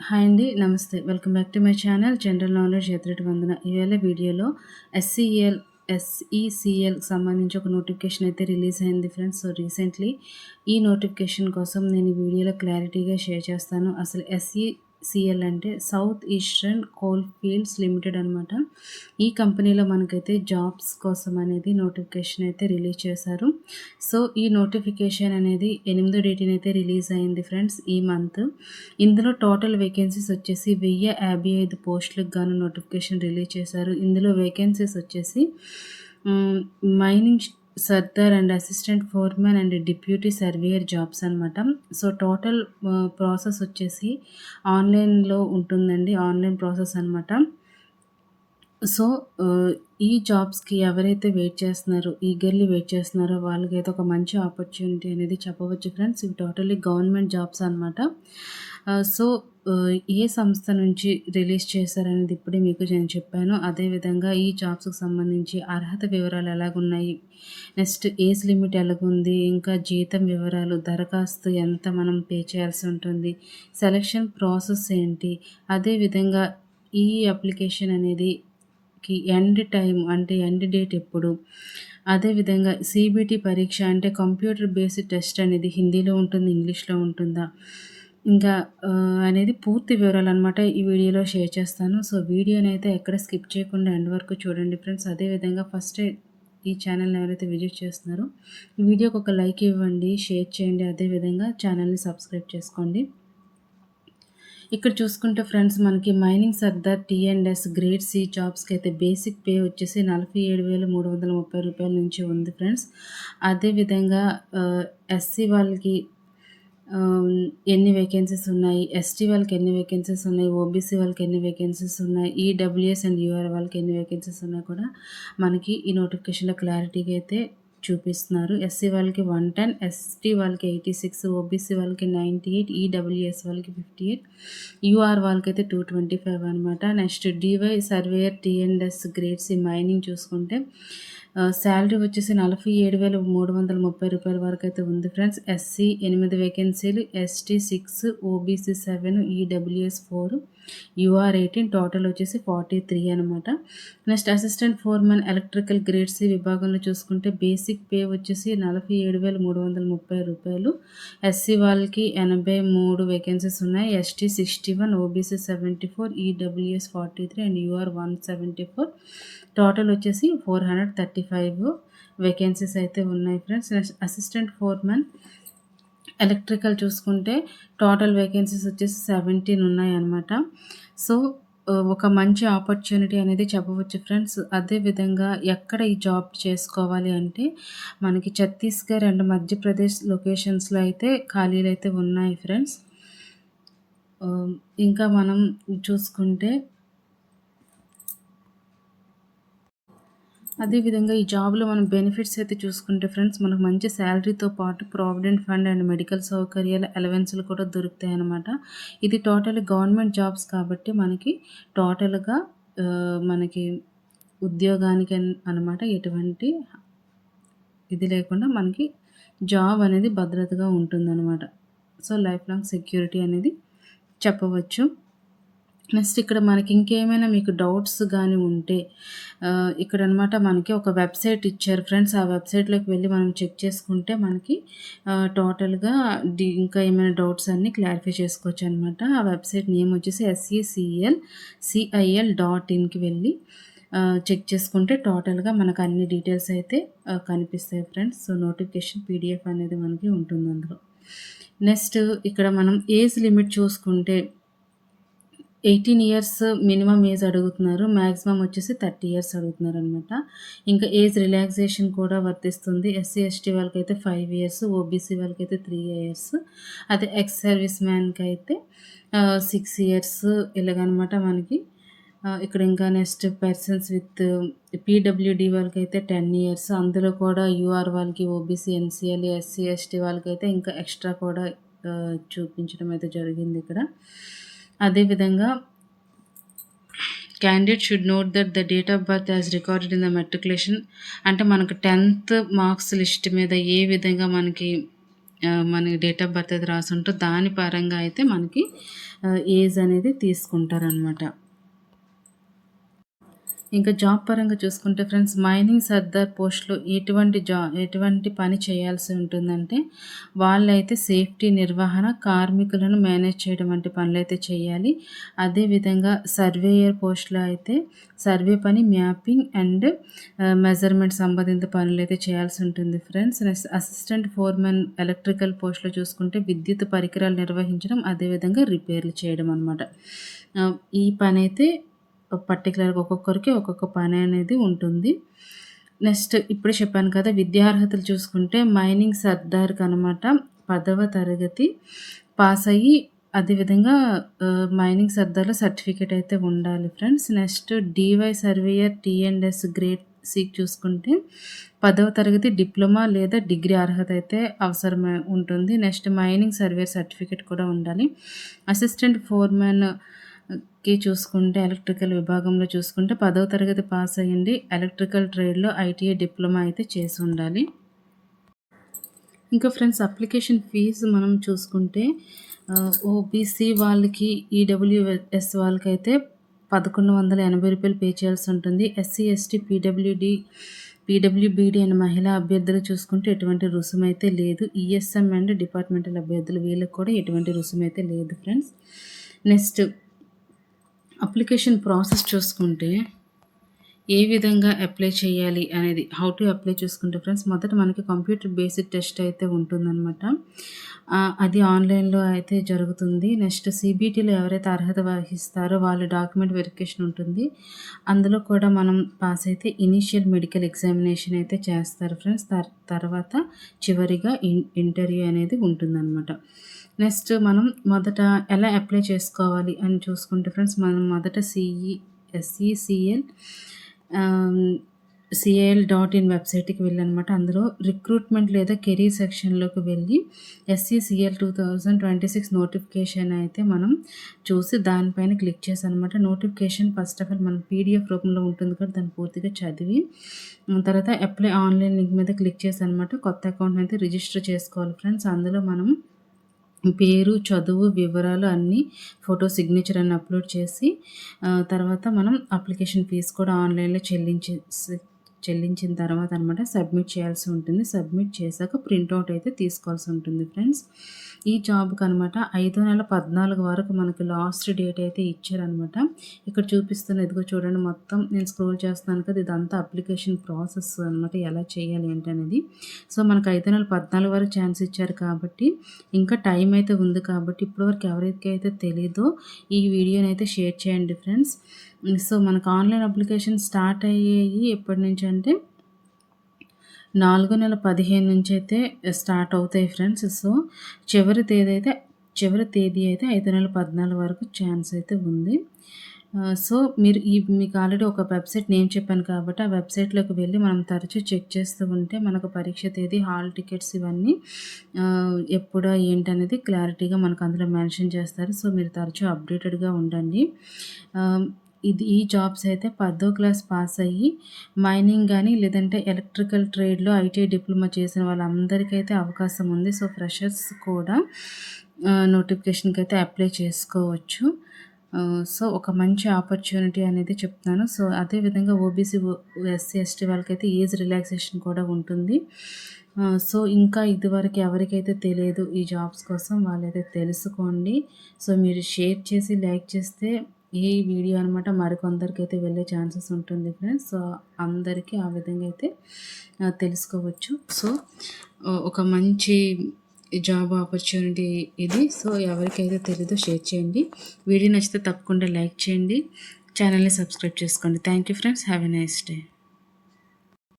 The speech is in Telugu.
హాయ్ అండి. నమస్తే. Welcome back to my channel general knowledge ఎదురటి వందన. ఇవాళ వీడియోలో ఎస్ఈసీఎల్‌కి సంబంధించి ఒక నోటిఫికేషన్ అయితే రిలీజ్ అయింది ఫ్రెండ్స్. సో, రీసెంట్‌లీ ఈ నోటిఫికేషన్ కోసం నేను ఈ వీడియోలో క్లారిటీగా షేర్ చేస్తాను. అసలు ఎస్ఈసీఎల్ అంటే south eastern coal fields limited అనమాట. ఈ కంపెనీలో మనకైతే జాబ్స్ కోసం అనేది నోటిఫికేషన్ అయితే రిలీజ్ చేశారు. సో, ఈ నోటిఫికేషన్ అనేది 8వ డేట్‌న అయితే రిలీజ్ అయింది ఫ్రెండ్స్ ఈ మంత్. ఇందులో టోటల్ వేకెన్సీస్ వచ్చేసి 1055 పోస్టులకు గాను నోటిఫికేషన్ రిలీజ్ చేశారు. ఇందులో వేకెన్సీస్ వచ్చేసి mining Sardar and assistant foreman and deputy surveyor jobs అనమాట. సో, టోటల్ ప్రాసెస్ వచ్చేసి ఆన్‌లైన్‌లో ఉంటుందండి. ఆన్‌లైన్ ప్రాసెస్ అనమాట. సో, ఈ జాబ్స్‌కి ఎవరైతే వెయిట్ చేస్తున్నారో, ఈగర్‌లీ వెయిట్ చేస్తున్నారో వాళ్ళకైతే ఒక మంచి ఆపర్చునిటీ అనేది చెప్పవచ్చు ఫ్రెండ్స్. ఇవి టోటల్లీ గవర్నమెంట్ జాబ్స్ అనమాట. సో, ఏ సంస్థ నుంచి రిలీజ్ చేశారనేది ఇప్పుడే మీకు నేను చెప్పాను. అదేవిధంగా ఈ జాబ్స్‌కి సంబంధించి అర్హత వివరాలు ఎలాగున్నాయి, నెక్స్ట్ ఏజ్ లిమిట్ ఎలాగుంది, ఇంకా జీతం వివరాలు, దరఖాస్తు ఎంత మనం పే చేయాల్సి ఉంటుంది, సెలక్షన్ ప్రాసెస్ ఏంటి, అదేవిధంగా ఈ అప్లికేషన్ అనేది ఎండ్ టైం అంటే ఎండ్ డేట్ ఎప్పుడు, అదేవిధంగా సీబీటీ పరీక్ష అంటే కంప్యూటర్ బేస్డ్ టెస్ట్ అనేది హిందీలో ఉంటుంది, ఇంగ్లీష్‌లో ఉంటుందా, ఇంకా అనేది పూర్తి వివరాలనమాట ఈ వీడియోలో షేర్ చేస్తాను. సో, వీడియోనైతే ఎక్కడ స్కిప్ చేయకుండా ఎండ్ వరకు చూడండి ఫ్రెండ్స్. అదేవిధంగా ఫస్టే ఈ ఛానల్‌ని ఎవరైతే విజిట్ చేస్తున్నారో వీడియోకి ఒక లైక్ ఇవ్వండి, షేర్ చేయండి, అదేవిధంగా ఛానల్‌ని సబ్స్క్రైబ్ చేసుకోండి. ఇక్కడ చూసుకుంటే ఫ్రెండ్స్ మనకి మైనింగ్ సర్దార్ టీ&ఎస్ గ్రేడ్ సి జాబ్స్కి అయితే బేసిక్ పే వచ్చేసి 47,330 రూపాయల నుంచి ఉంది ఫ్రెండ్స్. అదేవిధంగా ఎస్సీ వాళ్ళకి ఎన్ని వేకెన్సీస్ ఉన్నాయి, ఎస్టీ వాళ్ళకి ఎన్ని వేకెన్సీస్ ఉన్నాయి, ఓబీసీ వాళ్ళకి ఎన్ని వేకెన్సీస్ ఉన్నాయి, ఈడబ్ల్యూఎస్ అండ్ యూఆర్ వాళ్ళకి ఎన్ని వేకెన్సీస్ ఉన్నాయి కూడా మనకి ఈ నోటిఫికేషన్లో క్లారిటీగా అయితే చూపిస్తున్నారు. ఎస్సీ వాళ్ళకి 110, ఎస్టీ వాళ్ళకి 86, ఓబీసీ వాళ్ళకి 98, ఈడబ్ల్యూఎస్ వాళ్ళకి 58, యూఆర్ వాళ్ళకైతే 225 అనమాట. Next DY surveyor T and S grade C mining చూసుకుంటే శాలరీ వచ్చేసి 47,330 రూపాయల వరకు అయితే ఉంది ఫ్రెండ్స్. ఎస్సీ 8 వేకెన్సీలు, ST 6, OBC 7, EWS 4, UR 18, total వచ్చేసి 43 అనమాట. Next assistant foreman electrical grade C విభాగంలో చూసుకుంటే బేసిక్ పే వచ్చేసి 47,330 రూపాయలు. ఎస్సీ వాళ్ళకి 83 వేకెన్సీస్ ఉన్నాయి, ST 61, OBC 74, EWS 43 and UR 174. Total వచ్చేసి 435 వేకెన్సీస్ అయితే ఉన్నాయి friends. Next assistant foreman electrical చూసుకుంటే టోటల్ వేకెన్సీస్ వచ్చేసి 17 ఉన్నాయన్నమాట. సో, ఒక మంచి ఆపర్చునిటీ అనేది చెప్పవచ్చు ఫ్రెండ్స్. అదేవిధంగా ఎక్కడ ఈ జాబ్ చేసుకోవాలి అంటే మనకి ఛత్తీస్‌గఢ్ అండ్ మధ్యప్రదేశ్ లొకేషన్స్‌లో అయితే ఖాళీలు అయితే ఉన్నాయి ఫ్రెండ్స్. ఇంకా మనం చూసుకుంటే అదేవిధంగా ఈ జాబ్‌లో మనం బెనిఫిట్స్ అయితే చూసుకుంటే ఫ్రెండ్స్ మనకు మంచి శాలరీతో పాటు ప్రావిడెంట్ ఫండ్ అండ్ మెడికల్ సౌకర్యాలు, అలవెన్స్‌లు కూడా దొరుకుతాయన్నమాట. ఇది టోటల్లీ గవర్నమెంట్ జాబ్స్ కాబట్టి మనకి టోటల్‌గా మనకి ఉద్యోగానికి అనమాట ఎటువంటి ఇది లేకుండా మనకి జాబ్ అనేది భద్రతగా ఉంటుందన్నమాట. సో, లైఫ్ లాంగ్ సెక్యూరిటీ అనేది చెప్పవచ్చు. నెక్స్ట్ ఇక్కడ మనకి ఇంకేమైనా మీకు డౌట్స్ గాని ఉంటే ఇక్కడనమాట మనకి ఒక వెబ్సైట్ ఇచ్చారు ఫ్రెండ్స్. ఆ వెబ్సైట్‌లోకి వెళ్ళి మనం చెక్ చేసుకుంటే మనకి టోటల్‌గా ఇంకా ఏమైనా డౌట్స్ అన్నీ క్లారిఫై చేసుకోవచ్చనమాట. ఆ వెబ్సైట్ నేమ్ వచ్చేసి SECLCIL.inకి వెళ్ళి చెక్ చేసుకుంటే టోటల్‌గా మనకు అన్ని డీటెయిల్స్ అయితే కనిపిస్తాయి ఫ్రెండ్స్. సో, నోటిఫికేషన్ పీడిఎఫ్ అనేది మనకి ఉంటుంది అందులో. నెక్స్ట్ ఇక్కడ మనం ఏజ్ లిమిట్ చూసుకుంటే 18 ఇయర్స్ మినిమమ్ ఏజ్ అడుగుతున్నారు. మాక్సిమం వచ్చేసి 30 ఇయర్స్ అడుగుతున్నారనమాట. ఇంకా ఏజ్ రిలాక్సేషన్ కూడా వర్తిస్తుంది. ఎస్సీ, ఎస్టీ వాళ్ళకైతే 5 ఇయర్స్, ఓబీసీ వాళ్ళకైతే 3 ఇయర్స్, అదే ఎక్స్ సర్వీస్ మ్యాన్‌కి అయితే 6 ఇయర్స్ ఇలాగనమాట మనకి. ఇక్కడ ఇంకా నెక్స్ట్ పర్సన్స్ విత్ పీడబ్ల్యూడీ వాళ్ళకైతే 10 ఇయర్స్. అందులో కూడా యూఆర్ వాళ్ళకి, ఓబీసీ, ఎన్సీఎల్, ఎస్సీ, ఎస్టీ వాళ్ళకైతే ఇంకా ఎక్స్ట్రా కూడా చూపించడం అయితే జరిగింది ఇక్కడ. అదేవిధంగా candidate should note that the date of birth as recorded in the matriculation అంటే మనకు 10th మార్క్స్ లిస్ట్ మీద ఏ విధంగా మనకి మనకి డేట్ ఆఫ్ బర్త్ అయితే రాసుంటో దాని పరంగా అయితే మనకి ఏజ్ అనేది తీసుకుంటారనమాట. ఇంకా జాబ్ పరంగా చూసుకుంటే ఫ్రెండ్స్, మైనింగ్ సర్దార్ పోస్ట్‌లో ఎటువంటి పని చేయాల్సి ఉంటుందంటే, వాళ్ళైతే సేఫ్టీ నిర్వహణ, కార్మికులను మేనేజ్ చేయడం వంటి పనులైతే చేయాలి. అదేవిధంగా సర్వేయర్ పోస్ట్‌లో అయితే సర్వే పని, మ్యాపింగ్ అండ్ మెజర్‌మెంట్ సంబంధిత పనులైతే చేయాల్సి ఉంటుంది friends. Next assistant foreman electrical పోస్ట్‌లో చూసుకుంటే విద్యుత్ పరికరాలు నిర్వహించడం, అదేవిధంగా రిపేర్లు చేయడం అనమాట. ఈ పనైతే పర్టిక్యులర్‌గా ఒక్కొక్కరికి ఒక్కొక్క పని అనేది ఉంటుంది. నెక్స్ట్ ఇప్పుడే చెప్పాను కదా! విద్యార్హతలు చూసుకుంటే మైనింగ్ సర్దార్‌కనమాట 10వ తరగతి పాస్ అయ్యి అదేవిధంగా మైనింగ్ సర్దార్‌లో సర్టిఫికేట్ అయితే ఉండాలి friends. Next DY surveyor T and S grade సికి చూసుకుంటే 10వ తరగతి డిప్లొమా లేదా డిగ్రీ అర్హత అయితే అవసరమై ఉంటుంది. నెక్స్ట్ మైనింగ్ సర్వేయర్ సర్టిఫికేట్ కూడా ఉండాలి. అసిస్టెంట్ ఫోర్‌మెన్ చూసుకుంటే ఎలక్ట్రికల్ విభాగంలో చూసుకుంటే 10వ తరగతి పాస్ అయ్యండి. ఎలక్ట్రికల్ ట్రేడ్‌లో ఐటీఐ డిప్లొమా అయితే చేసి ఉండాలి. ఇంకా ఫ్రెండ్స్ అప్లికేషన్ ఫీజు మనం చూసుకుంటే ఓబీసీ వాళ్ళకి, ఈడబ్ల్యూఎస్ వాళ్ళకైతే రూ. 1,180 పే చేయాల్సి ఉంటుంది. ఎస్సీ, ఎస్టీ, పీడబ్ల్యూబీడీ అండ్ మహిళా అభ్యర్థులు చూసుకుంటే ఎటువంటి రుసుమైతే లేదు. ఈఎస్ఎం అండ్ డిపార్ట్మెంటల్ అభ్యర్థులు వీళ్ళకి కూడా ఎటువంటి రుసుమైతే లేదు ఫ్రెండ్స్. నెక్స్ట్ అప్లికేషన్ ప్రాసెస్ చూసుకుంటే ఏ విధంగా అప్లై చేయాలి అనేది, హౌ టు అప్లై చూసుకుంటే ఫ్రెండ్స్, మొదట మనకి కంప్యూటర్ బేసిక్ టెస్ట్ అయితే ఉంటుందన్నమాట. అది ఆన్లైన్‌లో అయితే జరుగుతుంది. నెక్స్ట్ సీబీటీలో ఎవరైతే అర్హత వహిస్తారో వాళ్ళ డాక్యుమెంట్ వెరిఫికేషన్ ఉంటుంది. అందులో కూడా మనం పాస్ అయితే ఇనీషియల్ మెడికల్ ఎగ్జామినేషన్ అయితే చేస్తారు ఫ్రెండ్స్. తర్వాత చివరిగా ఇంటర్వ్యూ అనేది ఉంటుందన్నమాట. నెక్స్ట్ మనం మొదట ఎలా అప్లై చేసుకోవాలి అని చూసుకుంటే ఫ్రెండ్స్, మనం మొదట SECL CIL.in వెబ్సైట్‌కి వెళ్ళనమాట. అందులో రిక్రూట్మెంట్ లేదా కెరీర్ సెక్షన్‌లోకి వెళ్ళి SECL 2026 నోటిఫికేషన్ అయితే మనం చూసి దానిపైన క్లిక్ చేశానమాట. నోటిఫికేషన్ ఫస్ట్ ఆఫ్ ఆల్ మన పీడిఎఫ్ రూపంలో ఉంటుంది కదా, దాన్ని పూర్తిగా చదివి తర్వాత అప్లై ఆన్లైన్ లింక్ మీద క్లిక్ చేశానమాట. కొత్త అకౌంట్‌ని అయితే రిజిస్టర్ చేసుకోవాలి ఫ్రెండ్స్. అందులో మనం పేరు, చదువు వివరాలు అన్నీ, ఫోటో, సిగ్నేచర్ అన్ని అప్లోడ్ చేసి తర్వాత మనం అప్లికేషన్ ఫీజు కూడా ఆన్లైన్‌లో చెల్లించిన తర్వాత అనమాట సబ్మిట్ చేయాల్సి ఉంటుంది. సబ్మిట్ చేశాక ప్రింట్అవుట్ అయితే తీసుకోవాల్సి ఉంటుంది ఫ్రెండ్స్. ఈ జాబ్‌కి అనమాట 5వ నెల 14 వరకు మనకి లాస్ట్ డేట్ అయితే ఇచ్చారనమాట. ఇక్కడ చూపిస్తున్న ఇదిగో చూడండి, మొత్తం నేను స్క్రోల్ చేస్తున్నాను కదా, ఇదంతా అప్లికేషన్ ప్రాసెస్ అనమాట, ఎలా చేయాలి ఏంటనేది. సో మనకు 5వ నెల 14 వరకు ఛాన్స్ ఇచ్చారు కాబట్టి ఇంకా టైం అయితే ఉంది కాబట్టి ఇప్పటివరకు ఎవరికైతే తెలీదో ఈ వీడియోని అయితే షేర్ చేయండి ఫ్రెండ్స్. సో మనకు ఆన్లైన్ అప్లికేషన్ స్టార్ట్ అయ్యేయి ఎప్పటి నుంచి అంటే 4వ నెల 15 నుంచి అయితే స్టార్ట్ అవుతాయి ఫ్రెండ్స్. సో చివరి తేదీ అయితే 5వ నెల 14 వరకు ఛాన్స్ అయితే ఉంది. సో మీకు ఆల్రెడీ ఒక వెబ్సైట్ నేమ్ చెప్పాను కాబట్టి ఆ వెబ్సైట్లోకి వెళ్ళి మనం తరచూ చెక్ చేస్తూ ఉంటే మనకు పరీక్ష తేదీ, హాల్ టికెట్స్ ఇవన్నీ ఎప్పుడో ఏంటనేది క్లారిటీగా మనకు అందులో మెన్షన్ చేస్తారు. సో మీరు తరచూ అప్డేటెడ్గా ఉండండి. ఈ జాబ్స్ అయితే 10వ క్లాస్ పాస్ అయ్యి మైనింగ్ కానీ లేదంటే ఎలక్ట్రికల్ ట్రేడ్‌లో ఐటీఐ డిప్లొమా చేసిన వాళ్ళందరికైతే అవకాశం ఉంది. సో ఫ్రెషర్స్ కూడా నోటిఫికేషన్‌కి అయితే అప్లై చేసుకోవచ్చు. సో ఒక మంచి ఆపర్చునిటీ అనేది చెప్తున్నాను. సో అదేవిధంగా ఓబీసీ, ఎస్సీ, ఎస్టీ వాళ్ళకైతే ఏజ్ రిలాక్సేషన్ కూడా ఉంటుంది. సో ఇంకా ఇదివరకు ఎవరికైతే తెలియదు ఈ జాబ్స్ కోసం వాళ్ళైతే తెలుసుకోండి. సో మీరు షేర్ చేసి లైక్ చేస్తే ఈ వీడియో అనమాట మరికొందరికైతే వెళ్ళే ఛాన్సెస్ ఉంటుంది ఫ్రెండ్స్. సో అందరికీ ఆ విధంగా అయితే తెలుసుకోవచ్చు. సో ఒక మంచి జాబ్ ఆపర్చునిటీ ఇది. సో ఎవరికైతే తెలీదో షేర్ చేయండి. వీడియో నచ్చితే తప్పకుండా లైక్ చేయండి. ఛానల్ని సబ్స్క్రైబ్ చేసుకోండి. Thank you friends. Have a nice day.